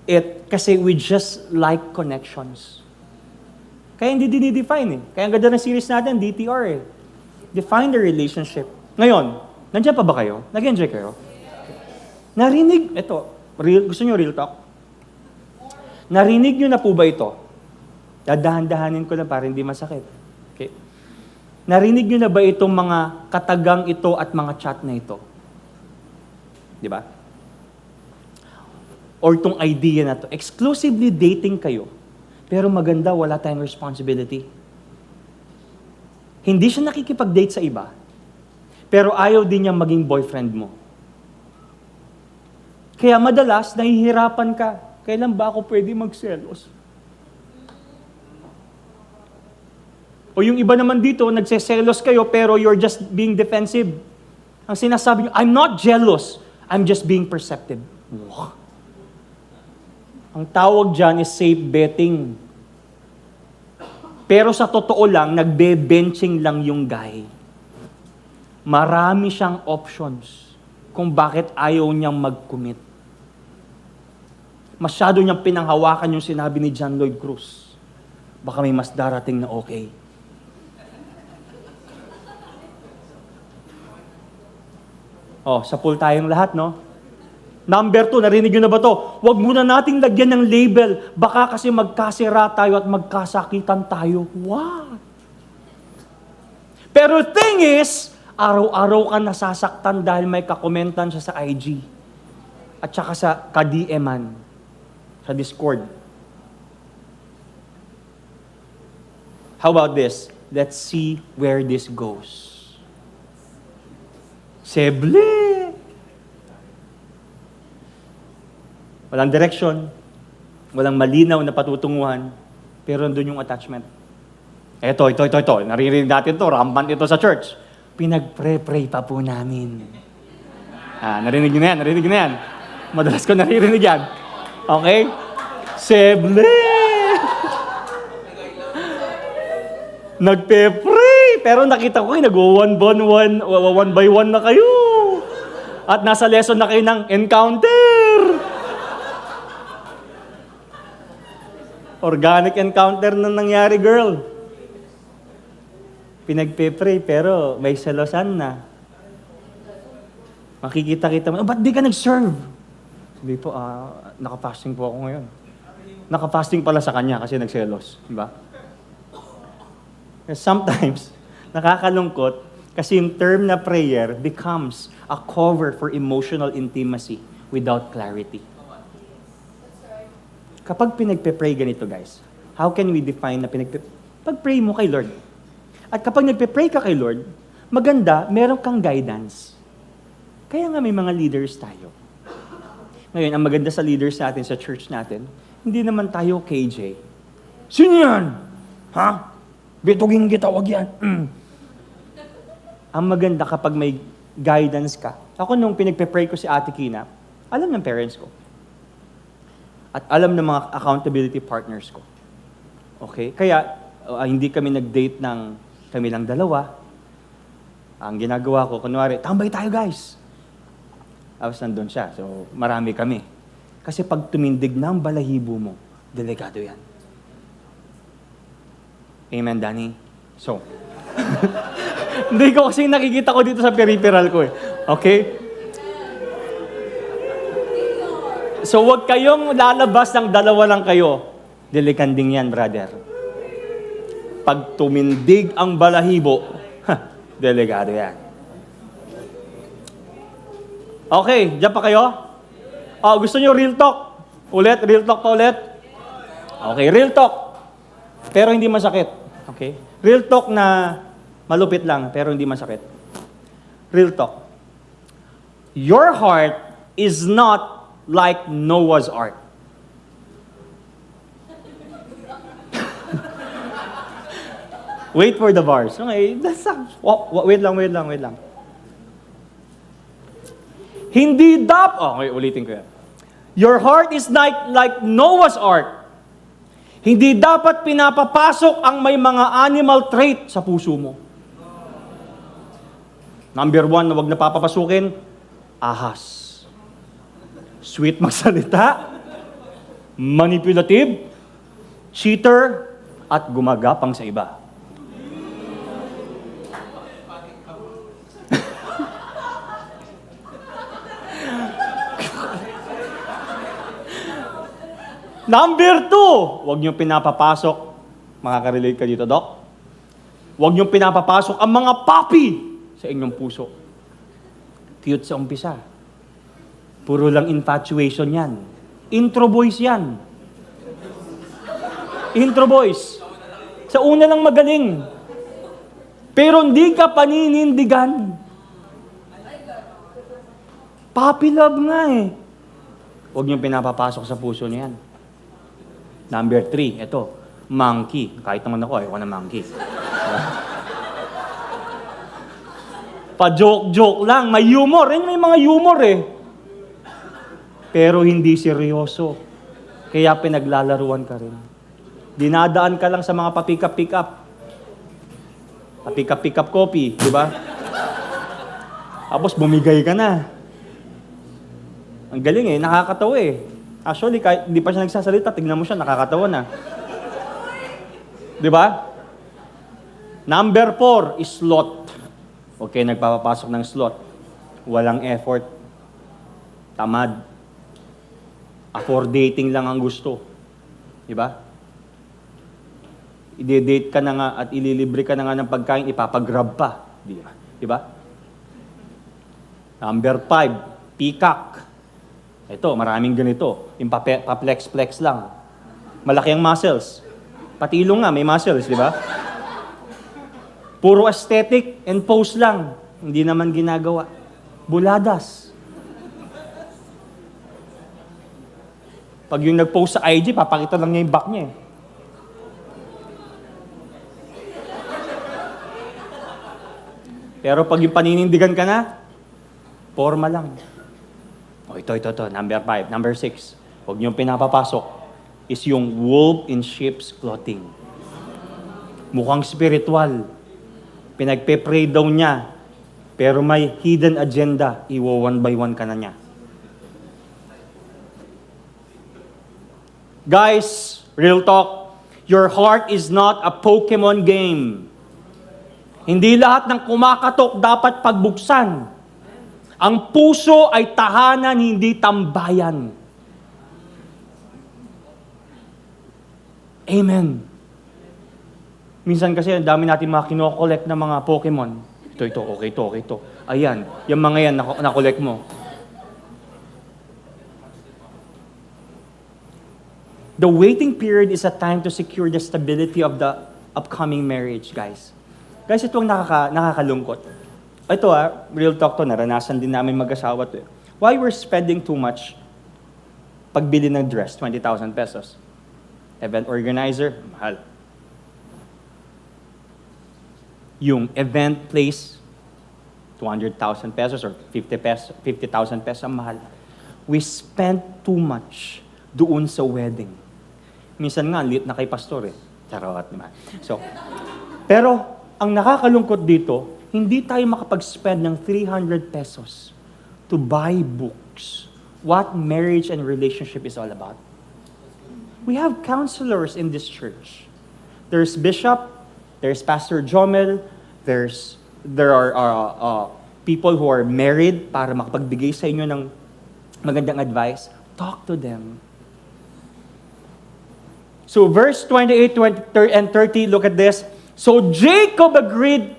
it kasi we just like connections. Kaya hindi dinidefine eh. Kaya ang ganda ng series natin, DTR eh. Define the relationship. Ngayon, nandiyan pa ba kayo? Nag-enjoy kayo? Narinig, gusto nyo real talk? Narinig nyo na po ba ito? Dadahan-dahanin ko lang para hindi masakit. Okay. Narinig nyo na ba itong mga katagang ito at mga chat na ito? Di ba? Or itong idea na to. Exclusively dating kayo. Pero maganda, wala tayong responsibility. Hindi siya nakikipag-date sa iba, pero ayaw din niya maging boyfriend mo. Kaya madalas, nahihirapan ka. Kailan ba ako pwede magselos? O yung iba naman dito, nagseselos kayo, pero you're just being defensive. Ang sinasabi niyo, I'm not jealous, I'm just being perceptive. Wow. Ang tawag dyan is safe betting. Pero sa totoo lang, nagbe-benching lang yung guy. Marami siyang options kung bakit ayaw niyang mag-commit. Masyado niyang pinanghawakan yung sinabi ni John Lloyd Cruz. Baka may mas darating na okay. Oh, sa pool tayong lahat, no? Number 2, narinig nyo na ba to? Huwag muna nating lagyan ng label. Baka kasi magkasira tayo at magkasakitan tayo. What? Pero thing is, araw-araw ka nasasaktan dahil may kakomentan siya sa IG. At saka sa ka-DM-an, sa Discord. How about this? Let's see where this goes. Seble! Walang direction, walang malinaw na patutunguhan, pero nandun yung attachment. Ito. Naririnig natin to, rampant ito sa church. Pinag-pray pa po namin. Narinig nyo na yan. Madalas ko naririnig yan. Okay? Seble! Nagpe-pray! Pero nakita ko nag-one by one na kayo. At nasa lesson na kayo ng encounter. Organic encounter na nangyari, girl. Pinagpe-pray, pero may selosan na. Makikita-kita mo, ba't di ka nag-serve? Sabi po, nakapasting po ako ngayon. Nakapasting pala sa kanya kasi nagselos. Diba? Sometimes, nakakalungkot kasi yung term na prayer becomes a cover for emotional intimacy without clarity. Kapag pinagpe-pray ganito, guys, how can we define na pag-pray mo kay Lord? At kapag nagpe-pray ka kay Lord, maganda, meron kang guidance. Kaya nga may mga leaders tayo. Ngayon, ang maganda sa leaders natin, sa church natin, hindi naman tayo KJ. Sino yan? Ha? Bitugin kita, wag yan. Ang maganda kapag may guidance ka. Ako nung pinagpe-pray ko si Ate Kina, alam ng parents ko. At alam ng mga accountability partners ko. Okay? Kaya, hindi kami nag-date ng kami lang dalawa. Ang ginagawa ko, kunwari, tambay tayo guys. Tapos nandun siya. So, marami kami. Kasi pag tumindig na ang balahibo mo, delikado yan. Amen, Danny? So, hindi ko kasi nakikita ko dito sa peripheral ko eh. Okay? So, huwag kayong lalabas ng dalawa lang kayo. Delikanding yan, brother. Pag tumindig ang balahibo, delikado yan. Okay, dyan pa kayo? Gusto nyo real talk? Ulit, real talk pa ulit? Okay, real talk. Pero hindi masakit. Okay? Real talk na malupit lang, pero hindi masakit. Real talk. Your heart is not like Noah's Ark. Wait for the bars. Okay, wait lang. Hindi okay, ulitin ko yan. Your heart is like Noah's Ark. Hindi dapat pinapapasok ang may mga animal trait sa puso mo. Number 1 na wag na papapasukin, ahas. Sweet magsalita, manipulative, cheater, at gumagapang sa iba. Number 2, huwag niyong pinapapasok, makaka-relate ka dito, Doc? Huwag niyong pinapapasok ang mga papi sa inyong puso. Cute sa umpisa. Puro lang infatuation yan. Intro boys yan. Intro boys. Sa una lang magaling. Pero hindi ka paninindigan. Papi love nga eh. Huwag niyong pinapapasok sa puso niyan. Number 3, ito, monkey. Kahit naman ako, ayoko na monkey. Pa-joke-joke lang, may humor. May mga humor eh. Pero hindi seryoso. Kaya pinaglalaruan ka rin. Dinadaan ka lang sa mga pa-pick up. Pa-pick up copy, di ba? Tapos bumigay ka na. Ang galing eh, nakakatawa eh. Actually, kahit hindi pa siya nagsasalita, tignan mo siya, nakakatawa na. Di ba? Number 4 is slot. Okay, nagpapapasok ng slot. walang effort, tamad, dating lang ang gusto. Di ba? I-date ka na nga at ililibre ka na nga ng pagkain, ipapagrab pa. Di ba? Di ba? Number 5, peacock. Ito, maraming ganito. Yung pa-flex-flex lang. Malaki ang muscles. Pati ilong nga, may muscles, di ba? Puro aesthetic and pose lang. Hindi naman ginagawa. Buladas. Pag yung nag-post sa IG, papakita lang niya yung back niya eh. Pero pag yung paninindigan ka na, forma lang. O ito, number 5. Number 6, huwag niyong pinapapasok, is yung wolf in sheep's clothing. Mukhang spiritual. Pinagpe-pray daw niya, pero may hidden agenda, one by one ka na niya. Guys, real talk, your heart is not a Pokemon game. Hindi lahat ng kumakatok dapat pagbuksan. Ang puso ay tahanan, hindi tambayan. Amen. Minsan kasi, ang dami natin mga kinokollect na mga Pokemon. Ito. Ayan, yung mga yan, nakollect mo. The waiting period is a time to secure the stability of the upcoming marriage, guys. Guys, ito ang nakakalungkot. Ito real talk to, naranasan din namin mag-asawa to. Why we're spending too much pagbili ng dress, 20,000 pesos. Event organizer, mahal. Yung event place, 200,000 pesos or 50,000 pesos, ang mahal. We spent too much doon sa wedding. Minsan nga, lit na kay pastor eh. Charot naman. So, pero, ang nakakalungkot dito, hindi tayo makapag-spend ng 300 pesos to buy books. What marriage and relationship is all about. We have counselors in this church. There's Bishop, there's Pastor Jomel, there are people who are married para makapagbigay sa inyo ng magandang advice. Talk to them. So verse 28 and 30, look at this. So Jacob agreed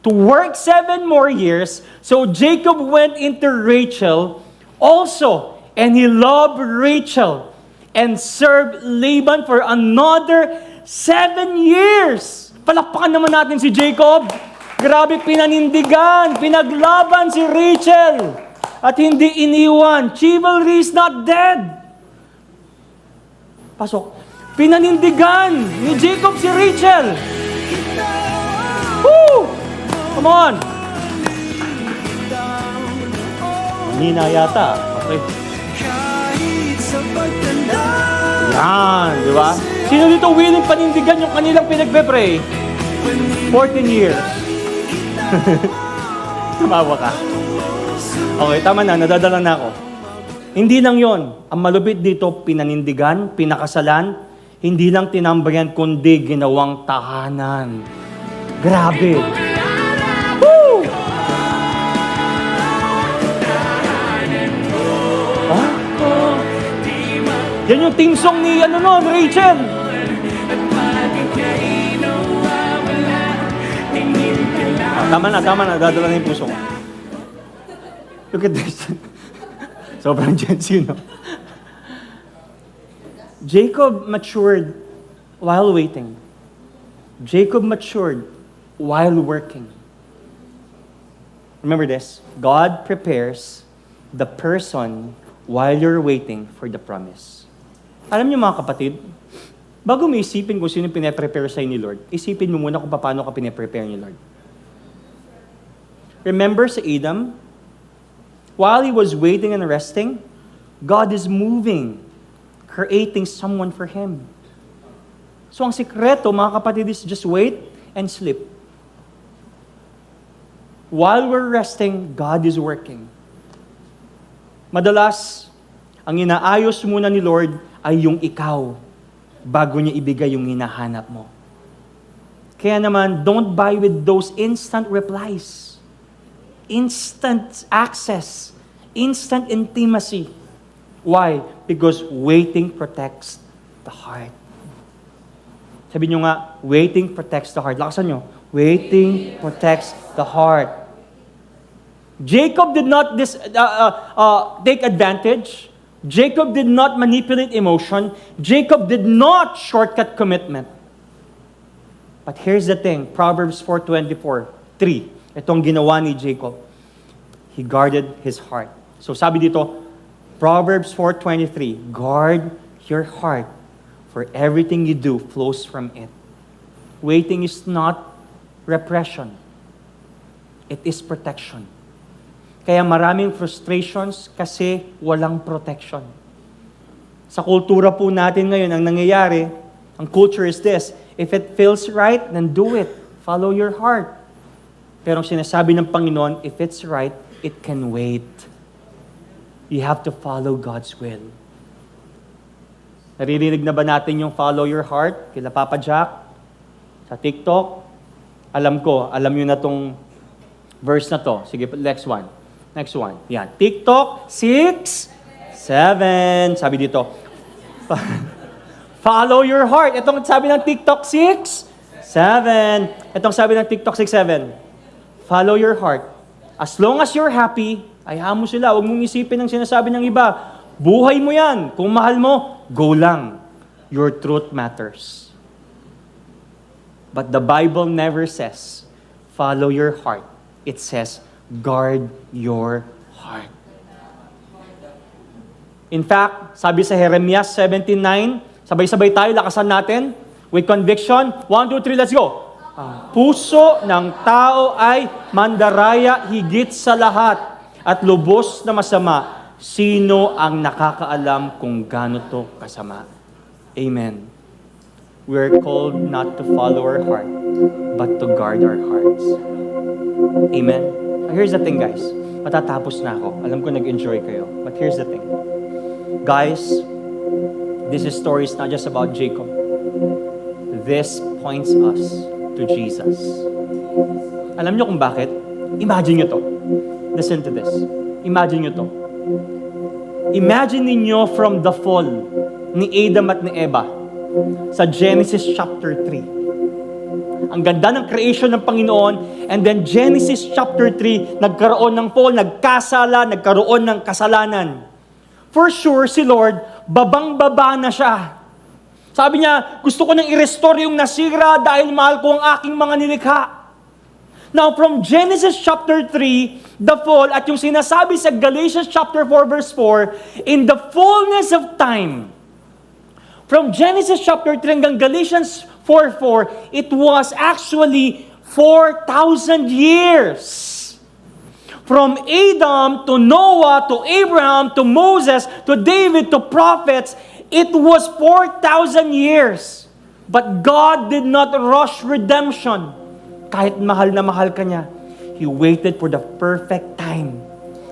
to work 7 more years. So Jacob went into Rachel also, and he loved Rachel and served Laban for another 7 years. Palakpakan naman natin si Jacob. Grabe, pinanindigan, pinaglaban si Rachel at hindi iniwan. Chivalry is not dead. Pasok. Pinanindigan ni Jacob si Rachel. Woo! Come on. Nina yata. Okay. Yan, di ba? Sino dito willing panindigan yung kanilang pinagpe-pray? 14 years. Tumawa ka. Okay, tama na. Nadadala na ako. Hindi lang yon. Ang malupit dito, pinanindigan, pinakasalan, hindi lang tinambayan, kundi ginawang tahanan. Grabe. Woo! Ha? Yan yung team song ni Rachel. Tama na. Dadala na yung puso ko. Look at this. Sobrang Gen Z, no? Jacob matured while waiting. Jacob matured while working. Remember this. God prepares the person while you're waiting for the promise. Alam niyo mga kapatid, bago mo isipin kung sino pinaprepare sa'yo ni Lord, isipin mo muna kung paano ka pinaprepare ni Lord. Remember si Adam? While he was waiting and resting, God is moving, creating someone for him. So ang sikreto, mga kapatid, is just wait and sleep. While we're resting, God is working. Madalas, ang inaayos muna ni Lord ay yung ikaw bago niya ibigay yung hinahanap mo. Kaya naman, don't buy with those instant replies. instant access, instant intimacy. Why? Because waiting protects the heart. Sabi nyo nga, waiting protects the heart. Lakasan nyo. Waiting protects the heart. Jacob did not take advantage. Jacob did not manipulate emotion. Jacob did not shortcut commitment. But here's the thing, Proverbs 4:24, itong ginawa ni Jacob. He guarded his heart. So sabi dito, Proverbs 4:23, guard your heart, for everything you do flows from it. Waiting is not repression. It is protection. Kaya maraming frustrations kasi walang protection. Sa kultura po natin ngayon, ang nangyayari, ang culture is this, if it feels right, then do it. Follow your heart. Pero ang sinasabi ng Panginoon, if it's right, it can wait. You have to follow God's will. Naririnig na ba natin yung follow your heart? Kila Papa Jack? Sa TikTok? Alam nyo na tong verse na to. Sige, next one. Yan. TikTok, 6, 7. Sabi dito, follow your heart. Itong sabi ng TikTok, 6, 7. Itong sabi ng TikTok, 6, 7. Follow your heart. As long as you're happy, ayahan mo sila. Huwag mong isipin ang sinasabi ng iba. Buhay mo yan. Kung mahal mo, go lang. Your truth matters. But the Bible never says, follow your heart. It says, guard your heart. In fact, sabi sa Jeremias 17:9, sabay-sabay tayo, lakasan natin, with conviction. 1, 2, 3, let's go. Ang puso ng tao ay mandaraya higit sa lahat at lubos na masama. Sino ang nakakaalam kung gaano to kasama? Amen. We're called not to follow our heart, but to guard our hearts. Amen. Here's the thing, guys. Matatapos na ako. Alam ko nag-enjoy kayo. But here's the thing. Guys, this story is not just about Jacob. This points us to Jesus. Alam niyo kung bakit? Imagine niyo to. Listen to this. Imagine niyo to. Imagine niyo from the fall ni Adam at ni Eva sa Genesis chapter 3. Ang ganda ng creation ng Panginoon, and then Genesis chapter 3, nagkaroon ng fall, nagkasala, nagkaroon ng kasalanan. For sure, si Lord, babang-baba na siya. Sabi niya, gusto ko nang i-restore yung nasira dahil mahal ko ang aking mga nilikha. Now, from Genesis chapter 3, the fall, at yung sinasabi sa Galatians chapter 4, verse 4, in the fullness of time, from Genesis chapter 3 hanggang Galatians 4:4, it was actually 4,000 years. From Adam to Noah to Abraham to Moses to David to prophets, it was 4,000 years. But God did not rush redemption. Kahit mahal na mahal ka niya, He waited for the perfect time.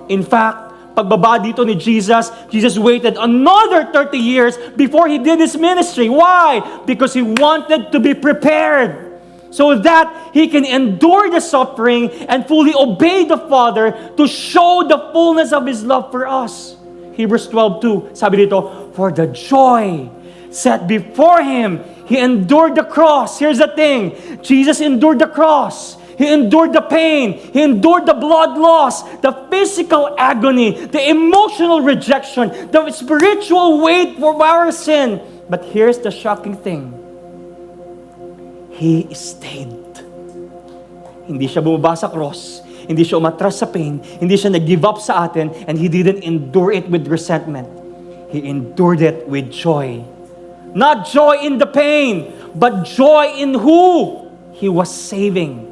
In fact, pagbaba dito ni Jesus waited another 30 years before He did His ministry. Why? Because He wanted to be prepared so that He can endure the suffering and fully obey the Father to show the fullness of His love for us. Hebrews 12:2, sabi dito, for the joy set before Him, He endured the cross. Here's the thing, Jesus endured the cross. He endured the pain. He endured the blood loss, the physical agony, the emotional rejection, the spiritual weight for our sin. But here's the shocking thing. He stayed. Hindi siya bumaba sa cross. Hindi siya umatras sa pain. Hindi siya nag-give up sa atin. And He didn't endure it with resentment. He endured it with joy. Not joy in the pain, but joy in who He was saving.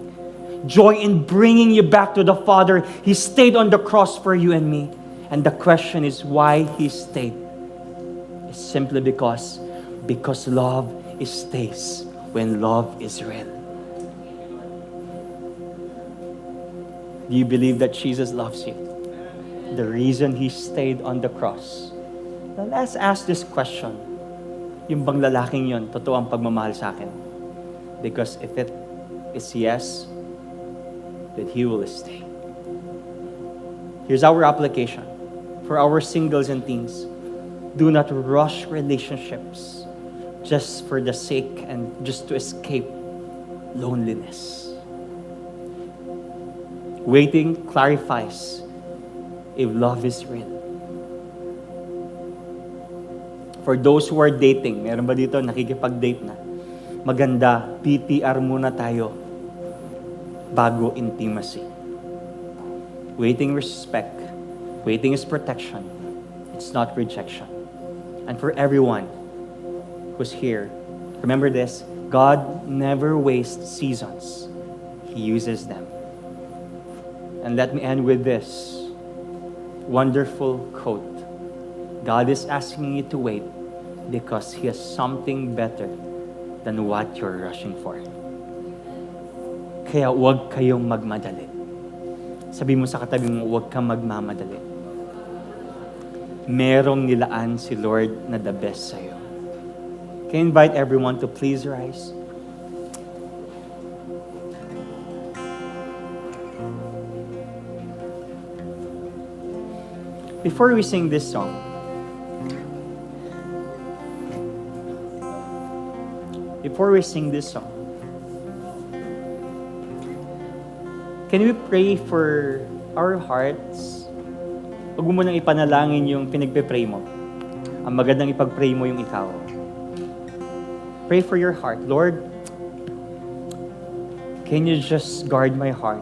Joy in bringing you back to the Father. He stayed on the cross for you and me. And the question is why He stayed. It's simply because love stays when love is real. Do you believe that Jesus loves you? The reason He stayed on the cross. Now let's ask this question. Yung bang lalaking yon, totoo ang pagmamahal sa akin? Because if it is yes, that He will stay. Here's our application for our singles and teens. Do not rush relationships just for the sake and just to escape loneliness. Waiting clarifies if love is real. For those who are dating, meron ba dito nakikipag-date na? Maganda, PTR muna tayo bago intimacy. Waiting respect. Waiting is protection. It's not rejection. And for everyone who's here, remember this, God never wastes seasons. He uses them. And let me end with this wonderful quote. God is asking you to wait because He has something better than what you're rushing for. Kaya huwag kayong magmadali. Sabi mo sa katabi mo, huwag kang magmamadali. Merong nilaan si Lord na the best sa'yo. Can I invite everyone to please rise? Before we sing this song, can we pray for our hearts? Huwag mo nang ipanalangin yung pinagpe-pray mo. Ang magandang ipag-pray mo yung ikaw. Pray for your heart. Lord, can you just guard my heart?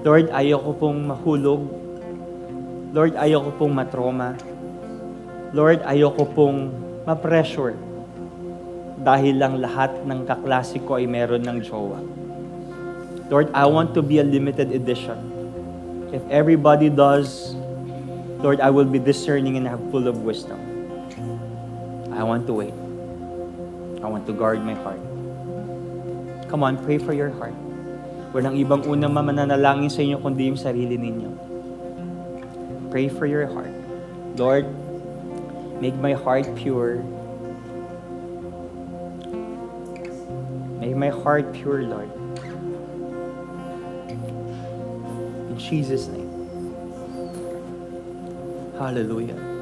Lord, ayoko pong mahulog. Lord, ayoko pong matroma. Lord, ayoko pong ma-pressure. Dahil lang lahat ng kaklase ko ay meron ng jowa. Lord, I want to be a limited edition. If everybody does, Lord, I will be discerning and have full of wisdom. I want to wait. I want to guard my heart. Come on, pray for your heart. Walang ibang unang mananalangin sa inyo kundi yung sarili ninyo. Pray for your heart. Lord, make my heart pure. Make my heart pure, Lord. In Jesus' name. Hallelujah.